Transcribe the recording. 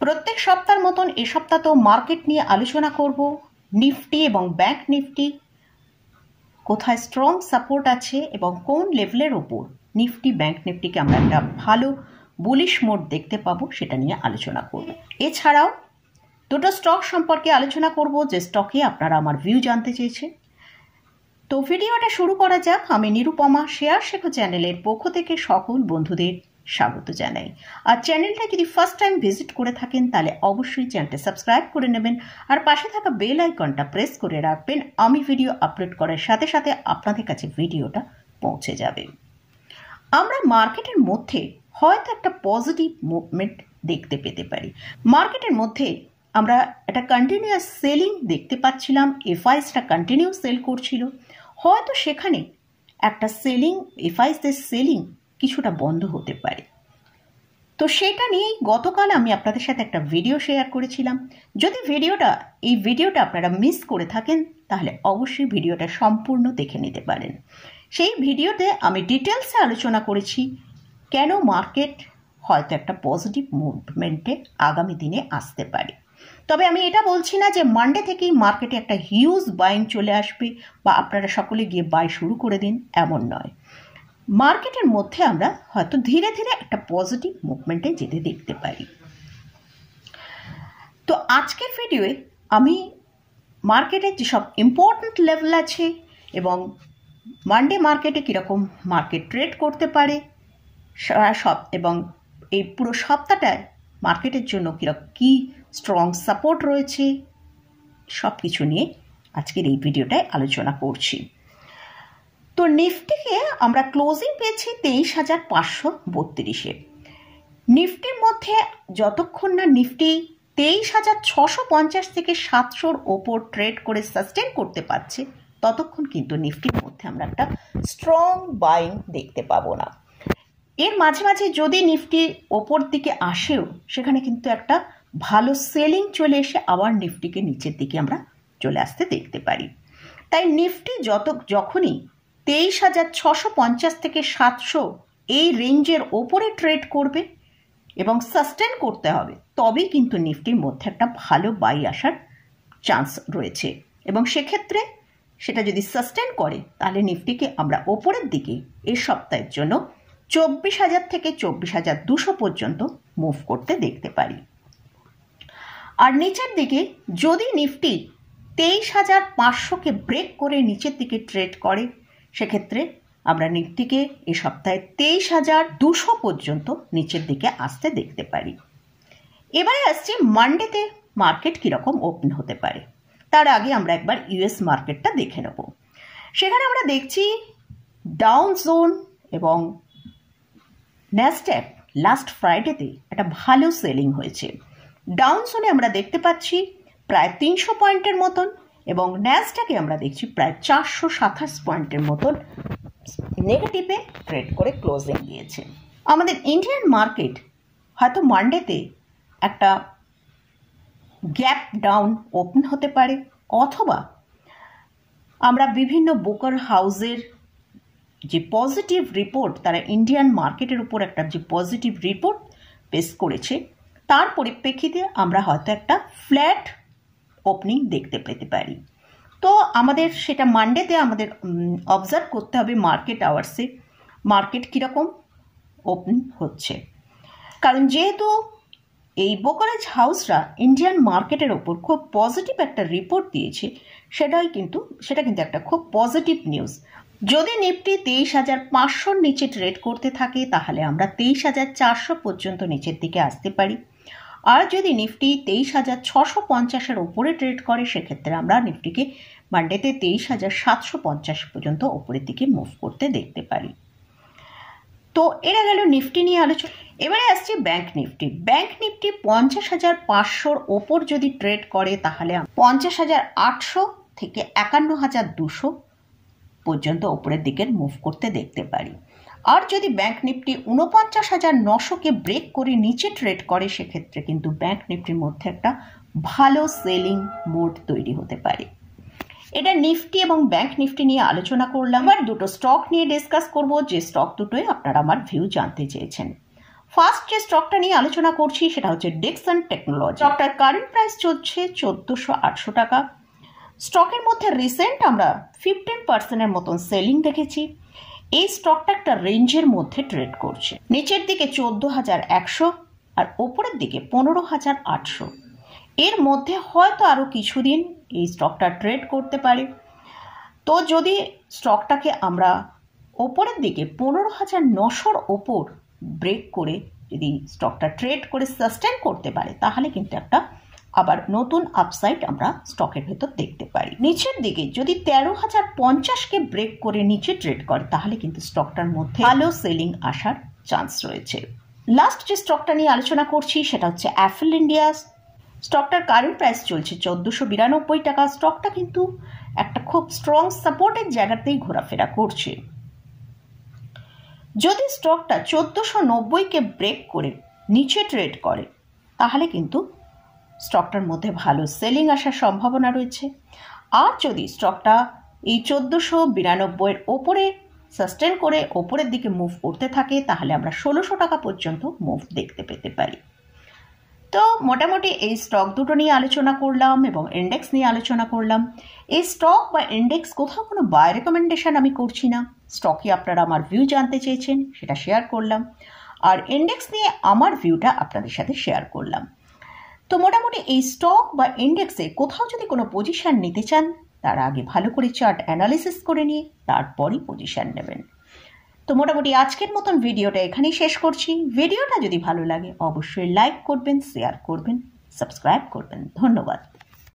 প্রত্যেক সপ্তাহের মতন এ সপ্তাহেও মার্কেট নিয়ে আলোচনা করব। নিফটি এবং ব্যাংক নিফটি কোথায় স্ট্রং সাপোর্ট আছে এবং কোন লেভেলের ওপর নিফটি ব্যাংক নিফটিকে আমরা একটা ভালো বুলিশ মোড দেখতে পাবো সেটা নিয়ে আলোচনা করব। এছাড়াও দুটো স্টক সম্পর্কে আলোচনা করব যে স্টকে আপনারা আমার ভিউ জানতে চেয়েছেন। তো ভিডিওটা শুরু করা যাক। আমি নিরুপমা শেয়ার শেখো চ্যানেলের পক্ষ থেকে সকল বন্ধুদের স্বাগত জানাই। আর চ্যানেলটা যদি ফার্স্ট টাইম ভিজিট করে থাকেন তাহলে অবশ্যই চ্যানেলটা সাবস্ক্রাইব করে নেবেন আর পাশে থাকা বেল আইকনটা প্রেস করে রাখবেন। আমি ভিডিও আপলোড করার সাথে সাথে আপনাদের কাছে ভিডিওটা পৌঁছে যাবে। আমরা মার্কেটের মধ্যে হয়তো একটা পজিটিভ মুভমেন্ট দেখতে পেতে পারি। মার্কেটের মধ্যে আমরা একটা কন্টিনিউয়াস সেলিং দেখতে পাচ্ছিলাম। এফআইসটা কন্টিনিউ সেল করছিল, হয়তো সেখানে একটা সেলিং এফআইসদের সেলিং কিছুটা বন্ধ হতে পারে। তো সেটা নিয়েই গতকাল আমি আপনাদের সাথে একটা ভিডিও শেয়ার করেছিলাম। যদি এই ভিডিওটা আপনারা মিস করে থাকেন তাহলে অবশ্যই ভিডিওটা সম্পূর্ণ দেখে নিতে পারেন। সেই ভিডিওতে আমি ডিটেলসে আলোচনা করেছি কেন মার্কেট হয়তো একটা পজিটিভ মুভমেন্টে আগামী দিনে আসতে পারে। তবে আমি এটা বলছি না যে মানডে থেকেই মার্কেটে একটা হিউজ বাইং চলে আসবে বা আপনারা সকলে গিয়ে বাই শুরু করে দিন, এমন নয়। মার্কেটের মধ্যে আমরা হয়তো ধীরে ধীরে একটা পজিটিভ মুভমেন্টে যেতে দেখতে পারি। তো আজকের ভিডিওয়ে আমি মার্কেটের যেসব ইম্পর্ট্যান্ট লেভেল আছে এবং মানডে মার্কেটে কীরকম মার্কেট ট্রেড করতে পারে সব, এবং এই পুরো সপ্তাহটায় মার্কেটের জন্য কী স্ট্রং সাপোর্ট রয়েছে সব কিছু নিয়ে আজকের এই ভিডিওটায় আলোচনা করছি। তো নিফটিকে আমরা ক্লোজিং পেয়েছি 23,532-এ। নিফটির মধ্যে যতক্ষণ না নিফটি 23,650 থেকে 700-র ওপর ট্রেড করে সাস্টেন করতে পারছে ততক্ষণ কিন্তু নিফটির মধ্যে আমরা একটা স্ট্রং বাইং দেখতে পাবো না। এর মাঝে মাঝে যদি নিফটি ওপর দিকে আসেও সেখানে কিন্তু একটা ভালো সেলিং চলে এসে আবার নিফটিকে নিচের দিকে আমরা চলে আসতে দেখতে পারি। তাই নিফটি যখনই 23,650 থেকে 700 এই রেঞ্জের ওপরে ট্রেড করবে এবং সাস্টেন করতে হবে তবেই কিন্তু নিফটির মধ্যে একটা ভালো বাই আসার চান্স রয়েছে। এবং সেক্ষেত্রে সেটা যদি সাস্টেন করে তাহলে নিফটিকে আমরা ওপরের দিকে এই সপ্তাহের জন্য 24,000 থেকে 24,200 পর্যন্ত মুভ করতে দেখতে পারি। আর নিচের দিকে যদি নিফটি 23,500-কে ব্রেক করে নিচের দিকে ট্রেড করে সেক্ষেত্রে আমরা নিফটিকে এই সপ্তাহে 23,200 পর্যন্ত নিচের দিকে আসতে দেখতে পারি। এবারে আসছি মানডেতে মার্কেট কীরকম ওপেন হতে পারে। তার আগে আমরা একবার ইউএস মার্কেটটা দেখে নেব। সেখানে আমরা দেখছি ডাউন জোন এবং ন্যাসড্যাক লাস্ট ফ্রাইডেতে একটা ভালো সেলিং হয়েছে। ডাউন জোনে আমরা দেখতে পাচ্ছি প্রায় 300 পয়েন্টের মতন এবং ন্যাসড্যাকে আমরা দেখছি প্রায় 427 পয়েন্টের মতন নেগেটিভে ট্রেড করে ক্লোজিং দিয়েছে। আমাদের ইন্ডিয়ান মার্কেট হয়তো মানডেতে একটা গ্যাপ ডাউন ওপেন হতে পারে, অথবা আমরা বিভিন্ন ব্রোকার হাউসের যে পজিটিভ রিপোর্ট তারা ইন্ডিয়ান মার্কেটের উপর একটা যে পজিটিভ রিপোর্ট পেশ করেছে তার পরিপ্রেক্ষিতে আমরা হয়তো একটা ফ্ল্যাট ওপেনিং দেখতে পেতে পারি। তো আমাদের সেটা মানডেতে আমাদের অবজার্ভ করতে হবে মার্কেট আওয়ার্সে মার্কেট কীরকম ওপেন হচ্ছে। কারণ যেহেতু এই ব্রোকারেজ হাউসরা ইন্ডিয়ান মার্কেটের ওপর খুব পজিটিভ একটা রিপোর্ট দিয়েছে সেটা কিন্তু একটা খুব পজিটিভ নিউজ। যদি নিফটি 23,500-র নিচে ট্রেড করতে থাকে তাহলে আমরা 23,400 পর্যন্ত নিচের দিকে আসতে পারি। আর যদি নিফটি 23,650-এর ওপরে ট্রেড করে সেক্ষেত্রে আমরা নিফটিকে মানডেতে 23,750 পর্যন্ত ওপরের দিকে মুভ করতে দেখতে পারি। তো এরা গেল নিফটি নিয়ে আলোচনা। এবারে আসছে ব্যাংক নিফটি। ব্যাংক নিফটি 50,500-র ওপর যদি ট্রেড করে তাহলে 50,800 থেকে 51,200 পর্যন্ত ওপরের দিকের মুভ করতে দেখতে পারি। আর যদি ব্যাংক নিফটি 49,900-কে ব্রেক করে নিচে ট্রেড করে সেক্ষেত্রে কিন্তু ব্যাংক নিফটির মধ্যে একটা ভালো সেলিং মোড তৈরি হতে পারে। এটা নিফটি এবং ব্যাংক নিফটি নিয়ে আলোচনা করলাম। আর দুটো স্টক নিয়ে ডিসকাস করব যে স্টক দুটোই আপনারা আমার ভিউ জানতে চেয়েছেন। ফার্স্ট যে স্টকটা নিয়ে আলোচনা করছি সেটা হচ্ছে ডিক্সন টেকনোলজি। স্টকটার কারেন্ট প্রাইস চলছে 1408 টাকা। স্টকের মধ্যে রিসেন্ট আমরা 15% মতন সেলিং দেখেছি। এই স্টকটা একটা রেঞ্জের মধ্যে ট্রেড করছে, নিচের দিকে 14,100 আর ওপরের দিকে 15,800। এর মধ্যে হয়তো আরও কিছুদিন এই স্টকটা ট্রেড করতে পারে। তো যদি স্টকটাকে আমরা ওপরের দিকে 15,900 ওপর ব্রেক করে যদি স্টকটা ট্রেড করে সাস্টেন করতে পারে, তাহলে কিন্তু একটা আবার নতুন আপসাইড আমরা স্টকের ভেতর দেখতে পারি। নিচের দিকে যদি 13,050কে ব্রেক করে নিচে ট্রেড করে, তাহলে কিন্তু স্টকটার মধ্যে ভালো সেলিং আসার চান্স রয়েছে। লাস্ট যে স্টকটা নিয়ে আলোচনা করছি সেটা হচ্ছে অ্যাপল ইন্ডিয়া। স্টকটার কারেন্ট প্রাইস চলছে 1492 টাকা। স্টকটা কিন্তু একটা খুব স্ট্রং সাপোর্টের জায়গাতেই ঘোরাফেরা করছে। যদি স্টকটা 1490কে ব্রেক করে নিচে ট্রেড করে, তাহলে কিন্তু স্টকটার মধ্যে ভালো সেলিং আসার সম্ভাবনা রয়েছে। আর যদি স্টকটা এই 1492 ওপরে সাস্টেন করে ওপরের দিকে মুভ করতে থাকে, তাহলে আমরা 1600 টাকা পর্যন্ত মুভ দেখতে পেতে পারি। তো মোটামুটি এই স্টক দুটো নিয়ে আলোচনা করলাম এবং ইন্ডেক্স নিয়ে আলোচনা করলাম। এই স্টক বা ইন্ডেক্স কোথাও কোনো বাই রেকমেন্ডেশন আমি করছি না। স্টকে আপনারা আমার ভিউ জানতে চেয়েছেন, সেটা শেয়ার করলাম। আর ইন্ডেক্স নিয়ে আমার ভিউটা আপনাদের সাথে শেয়ার করলাম। তো মোটামুটি এই স্টক বা ইন্ডেক্সে কোথাও যদি কোনো পজিশন নিতে চান, তার আগে ভালো করে চার্ট অ্যানালিসিস করে নিয়ে তারপরই পজিশন নেবেন। তো মোটামুটি আজকের মতন ভিডিওটা এখানেই শেষ করছি। ভিডিওটা যদি ভালো লাগে অবশ্যই লাইক করবেন, শেয়ার করবেন, সাবস্ক্রাইব করবেন। ধন্যবাদ।